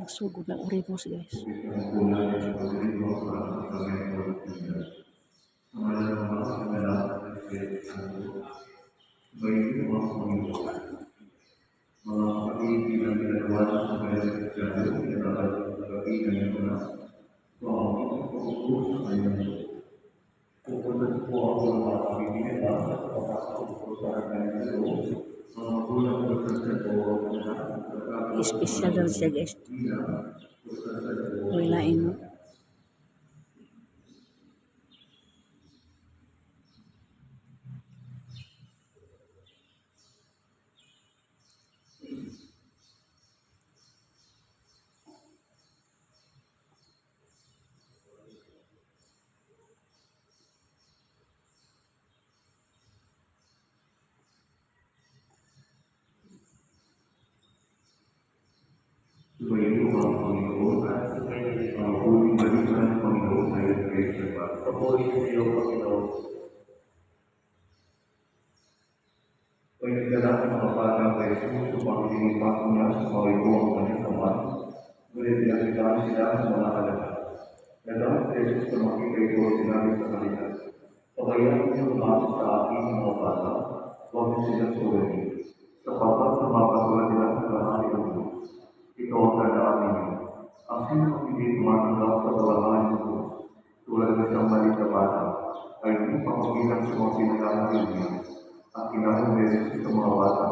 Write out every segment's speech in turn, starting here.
nagsugod ng uribos, guys. Mga kapatid, bilang ginagawa sa mga Kristiyano, pinakagabi ng mga pag-uus sa kanyang pupunta po ako ng mga kapatid at kapapasok po sa kanyang loob. Mga magulang po sa sentro na Special daw siya, guys. Wilain mo. Sumayin mo ang Panginoon at ang huling balikan ng Panginoon ay kayo sa Pag. Papuri sa iyo, Panginoon. Pagkakala ng mga bata kay Jesus, upang tinipako niya sa mga ito ang kanyang kamay, ngunit pinakitaan sila ng mga halaga. Nagdamit kay Jesus na makita ito at sinabi sa kanila, "Pabayaan niyo lumasok sa akin ng mga bata, huwag niyo silang suwayin, sapagkat napapasulan nila sa kahari ng Diyos. Ito ang tandaan ninyo. Ang sino ang hindi tumatanggap sa kawalan ng Diyos, tulad ng isang maliit na bata, ay hindi papagitan sa mga pinagkakaroon niya. Ang kinahang beses sa mga bata,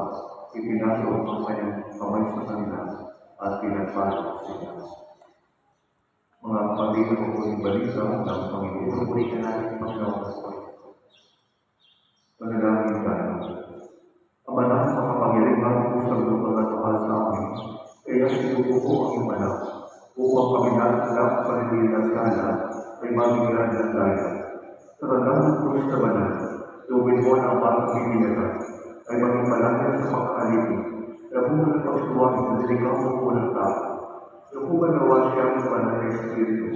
ipinasok ang kanyang kamay sa kanila at pinagpasok sila." Mga kapatid na pupuling balita ng Panginoon, puri ka natin Panginoon. Panalangin tayo. Ama namin sa kapangyarihan po sa lupang at mahal sa amin, kaya sinuko po ang iyong anak, upang kami nasalap sa panibilang sana ay mabigyan ng daya. Sa tandang ng krus sa banal, luwin mo na ang batang bibinagan, ay maging palanggan sa pagkakalipin, na bunga ng pagsuwang sa diligang mo ng tao. Nakuha nawa siya ng banal na Espiritu,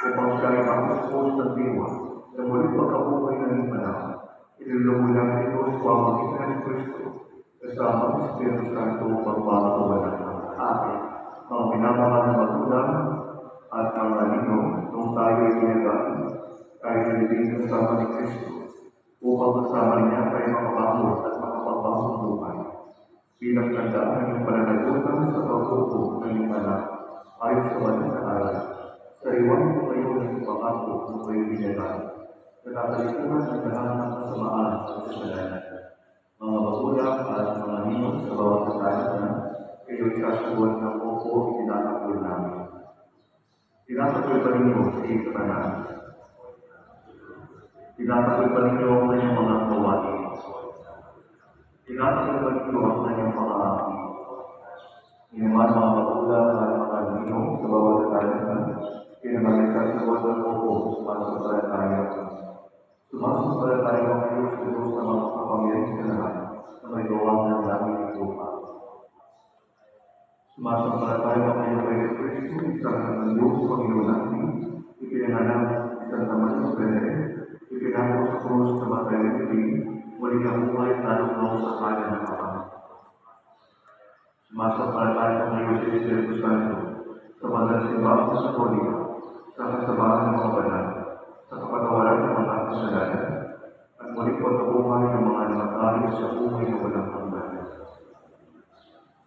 upang siya ay makuspos ng diwa, na muling pagkabuhay ng iyong anak. Ilulungulang ito sa pamamagitan ng Kristo, kasama ng Espiritu Santo pagpapawala. Amen. Mga minamahal na magulang at mga ninyo, nung tayo ay ginagaan, tayo nilibing kasama ni Kristo, upang kasama niya tayo makabangon at makapagbangon buhay. Bilang tandaan ng iyong pananagutan sa pagbubo ng iyong anak, ayon sa banal na aral, sa iwan mo kayo ng pangako kung kayo ginagaan. Nakatalikuran ang lahat ng kasamaan at kasalanan. Mga magulang at mga ninong sa bawat kasalanan, kayo sasuwan ng opo itinatakwil namin. Tinatakwil pa ninyo sa iyong kanan. Tinatakwil pa ninyo ang kanyang mga gawain. Tinatakwil pa ninyo ang kanyang mga api. Inaman mga magulang at mga ninong sa bawat kasalanan, kinamay sasuwan ng opo sumasampalataya. Sumasampalataya ang kayo sa Diyos na mga kapangyarihan sa lahat na may gawang ng langit at lupa. Sumasampalataya ang kayo kay Kristo, isang ng Diyos, Panginoon natin, ipinanganak isang naman sa Bere, ipinako sa krus na matay ng Pili, muli ang buhay tanong sa kanya ng Ama. Sumasampalataya ang kayo sa Espiritu Santo, sa banal simbang sa Katoliko, sa kasabahan ng mga banal, sa kapatawaran ng mga kasalanan, at muli pagkabuhay ng mga namatay sa buhay na walang hanggan.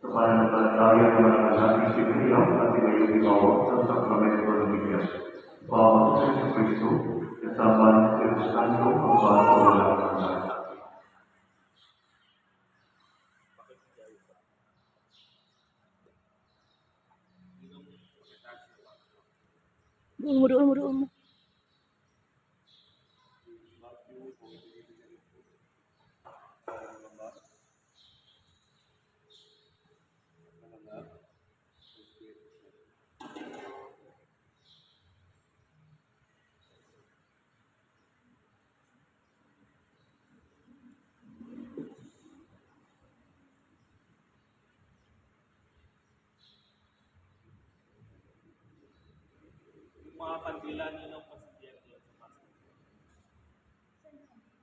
Sa pananampalataya ng mga nating sinuliyak at tinayong sa sakramento ng Bigyan, bawat sa Yesu Kristo, kasama ng Espiritu Santo, ang bawat walang hanggan. Doon mo. Mga kandila niyo ng pasidyan doon sa pasok.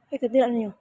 Ay, kandila niyo.